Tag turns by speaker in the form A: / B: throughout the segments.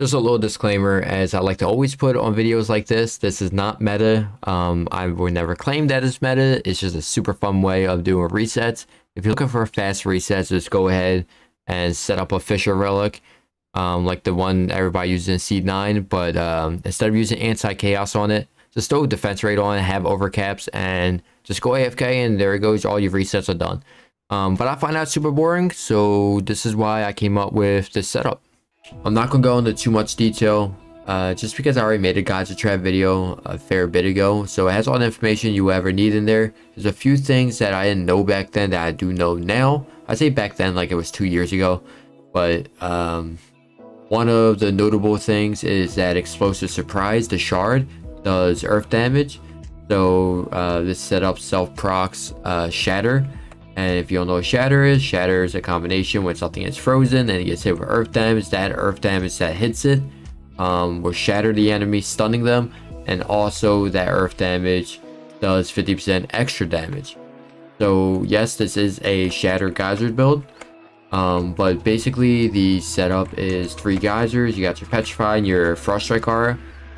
A: Just a little disclaimer, as I like to always put on videos like this is not meta. I would never claim that it's meta. It's just a super fun way of doing resets. If you're looking for fast resets, just go ahead and set up a Fisher relic, like the one everybody uses in Seed 9. But instead of using anti-chaos on it, just throw defense rate on it, have overcaps, and just go AFK, and there it goes. All your resets are done. But I find that super boring, so this is why I came up with this setup. I'm not going to go into too much detail, just because I already made a Geyser trap video a fair bit ago, so it has all the information you ever need in there. There's a few things that I didn't know back then that I do know now. I say back then like it was 2 years ago, but one of the notable things is that Explosive Surprise, the shard, does earth damage. So this setup self-procs Shatter. And if you don't know what shatter is a combination when something is frozen and it gets hit with earth damage. That earth damage that hits it will shatter the enemy, stunning them, and also that earth damage does 50% extra damage. So yes, this is a shatter geyser build, but basically the setup is 3 geysers. You got your petrify and your frost strike aura.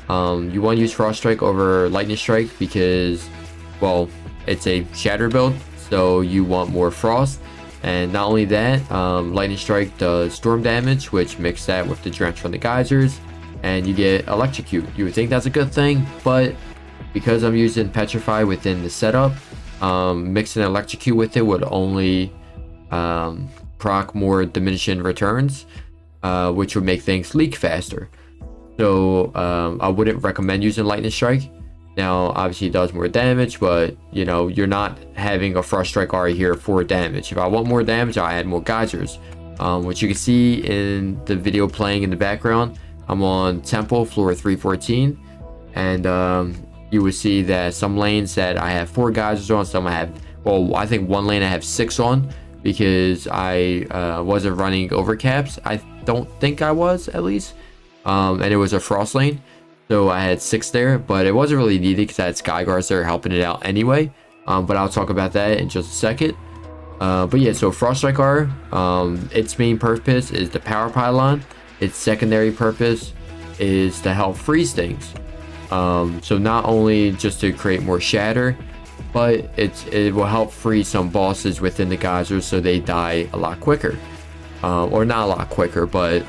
A: You want to use frost strike over lightning strike because, well, it's a shatter build. So you want more frost, and not only that, lightning strike does storm damage, which mix that with the drench from the geysers, and you get electrocute. You would think that's a good thing, but because I'm using petrify within the setup, mixing electrocute with it would only proc more diminishing returns, which would make things leak faster. So I wouldn't recommend using lightning strike. Now, obviously it does more damage, but, you know, you're not having a Frost Strike aura here for damage. If I want more damage, I add more geysers. Which you can see in the video playing in the background. I'm on Temple, floor 314. And you will see that some lanes that I have 4 geysers on, some I have, well, I think one lane I have 6 on. Because I wasn't running overcaps. I don't think I was, at least. And it was a Frost lane. So I had 6 there, but it wasn't really needed because I had Sky Guards there helping it out anyway. But I'll talk about that in just a second. But yeah, so Frost Strike aura, its main purpose is the power pylon. Its secondary purpose is to help freeze things. So not only just to create more shatter, but it will help freeze some bosses within the geysers so they die a lot quicker. Or not a lot quicker, but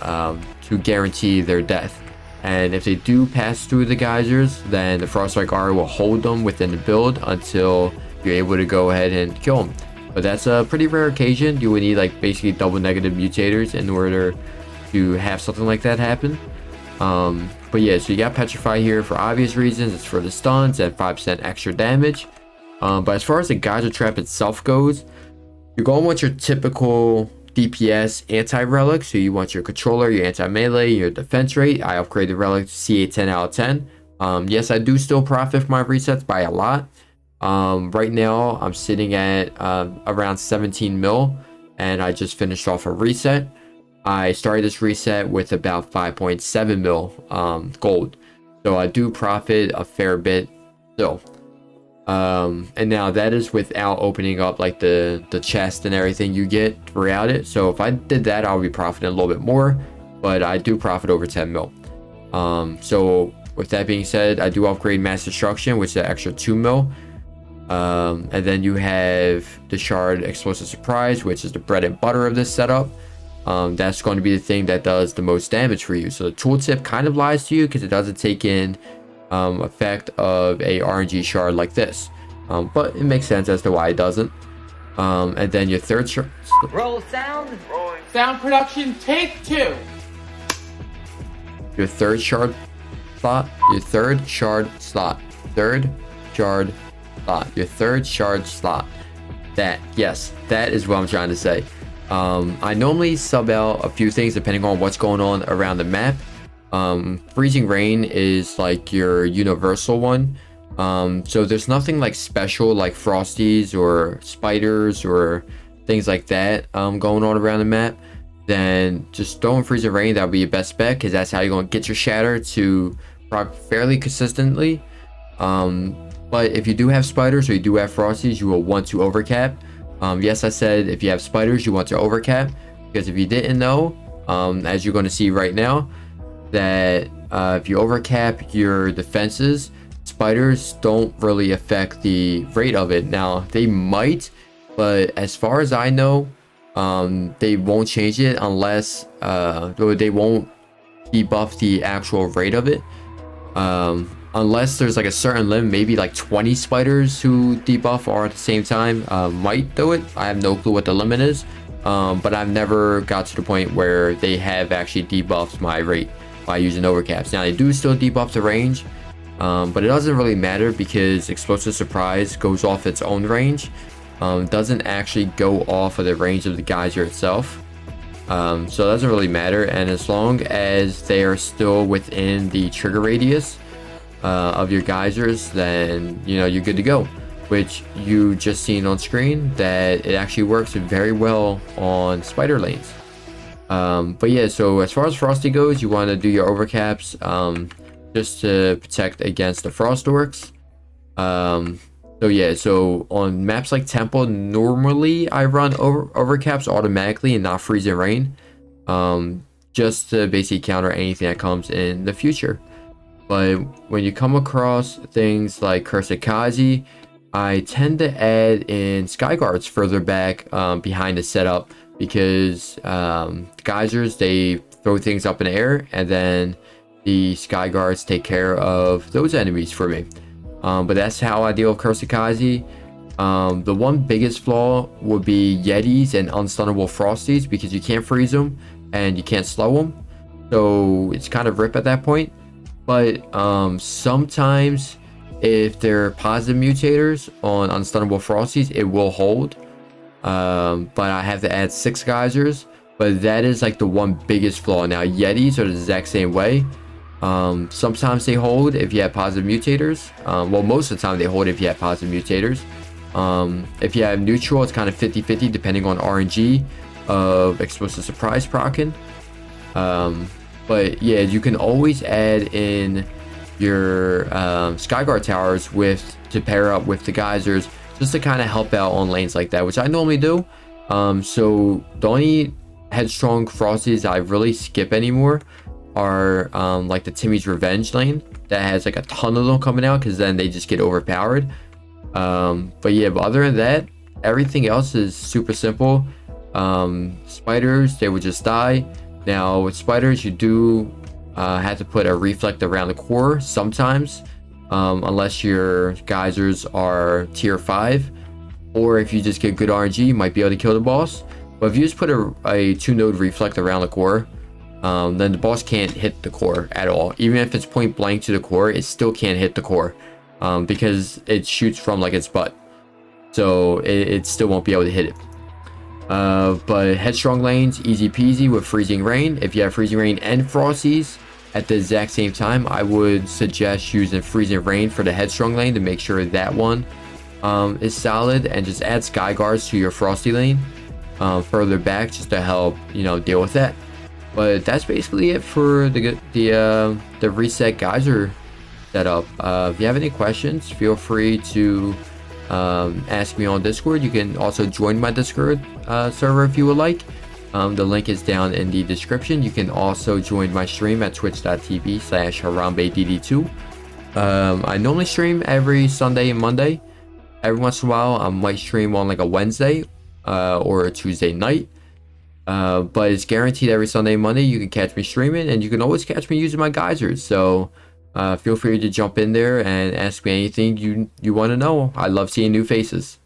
A: to guarantee their death. And if they do pass through the geysers, then the Frost Strike aura will hold them within the build until you're able to go ahead and kill them. But that's a pretty rare occasion. You would need like basically double negative mutators in order to have something like that happen. But yeah, so you got Petrify here for obvious reasons. It's for the stuns and 5% extra damage. But as far as the Geyser Trap itself goes, you're going with your typical DPS anti-relic. So you want your controller, your anti-melee, your defense rate. I upgrade the relic to CA 10 out of 10. Yes, I do still profit from my resets by a lot. Right now I'm sitting at around 17 mil, and I just finished off a reset. I started this reset with about 5.7 mil gold, so I do profit a fair bit still. And now that is without opening up like the chest and everything you get throughout it. So if I did that, I'll be profiting a little bit more, but I do profit over 10 mil. So with that being said, I do upgrade mass destruction, which is an extra 2 mil. And then you have the shard explosive surprise, which is the bread and butter of this setup. That's going to be the thing that does the most damage for you. So the tooltip kind of lies to you because it doesn't take in effect of a RNG shard like this, but it makes sense as to why it doesn't. And then your third shard.
B: Roll sound.
C: Rolling. Sound production, take 2.
A: Your third shard slot. Your third shard slot. Third shard slot. Your third shard slot. That, yes, that is what I'm trying to say. I normally sub out a few things depending on what's going on around the map. Freezing rain is like your universal one. So there's nothing like special like frosties or spiders or things like that going on around the map. Then just throw in freezing rain. That'll be your best bet because that's how you're gonna get your shatter to proc fairly consistently. But if you do have spiders or you do have frosties, you will want to overcap. Yes, I said if you have spiders, you want to overcap, because if you didn't know, as you're going to see right now, that if you overcap your defenses, spiders don't really affect the rate of it. Now they might, but as far as I know, they won't change it unless they won't debuff the actual rate of it, unless there's like a certain limit. Maybe like 20 spiders who debuff all at the same time might do it. I have no clue what the limit is, but I've never got to the point where they have actually debuffed my rate by using overcaps. Now they do still debuff the range, but it doesn't really matter because Explosive Surprise goes off its own range. Doesn't actually go off of the range of the geyser itself, so it doesn't really matter. And as long as they are still within the trigger radius of your geysers, then you're good to go, which you just seen on screen that it actually works very well on spider lanes. But yeah, so as far as Frosty goes, you want to do your overcaps just to protect against the frost orcs. So yeah, so on maps like Temple, normally I run overcaps automatically and not freezing rain, just to basically counter anything that comes in the future. But when you come across things like Cursed Kazi, I tend to add in Sky Guards further back behind the setup, because geysers, they throw things up in the air, and then the Sky Guards take care of those enemies for me. But that's how I deal with Cursed Kazi. The one biggest flaw would be Yetis and unstunnable Frosties, because you can't freeze them and you can't slow them, so it's kind of rip at that point. But sometimes if they're positive mutators on unstunnable Frosties, it will hold. But I have to add 6 geysers, but that is like the one biggest flaw. Now Yetis are the exact same way. Sometimes they hold if you have positive mutators. Well, most of the time they hold if you have positive mutators. If you have neutral, it's kind of 50-50 depending on RNG of Explosive Surprise proccing. But yeah, you can always add in your Skyguard towers to pair up with the geysers, just to kind of help out on lanes like that, which I normally do. So the only Headstrong Frosties I really skip anymore are like the Timmy's Revenge lane that has like a ton of them coming out, because then they just get overpowered. But yeah, but other than that, everything else is super simple. Spiders, they would just die. Now with spiders, you do have to put a reflect around the core sometimes, unless your geysers are tier 5, or if you just get good RNG, you might be able to kill the boss. But if you just put a 2-node reflect around the core, then the boss can't hit the core at all. Even if it's point blank to the core, it still can't hit the core, because it shoots from like its butt, so it still won't be able to hit it. But Headstrong lanes, easy peasy with Freezing Rain. If you have Freezing Rain and Frosties at the exact same time, I would suggest using Freezing Rain for the Headstrong lane to make sure that one is solid, and just add Sky Guards to your Frosty lane further back, just to help deal with that. But that's basically it for the reset geyser setup. If you have any questions, feel free to ask me on Discord. You can also join my Discord server if you would like. The link is down in the description. You can also join my stream at twitch.tv/HarambeDD2. I normally stream every Sunday and Monday. Every once in a while I might stream on like a Wednesday or a Tuesday night. But it's guaranteed every Sunday and Monday you can catch me streaming, and you can always catch me using my geysers. So feel free to jump in there and ask me anything you want to know. I love seeing new faces.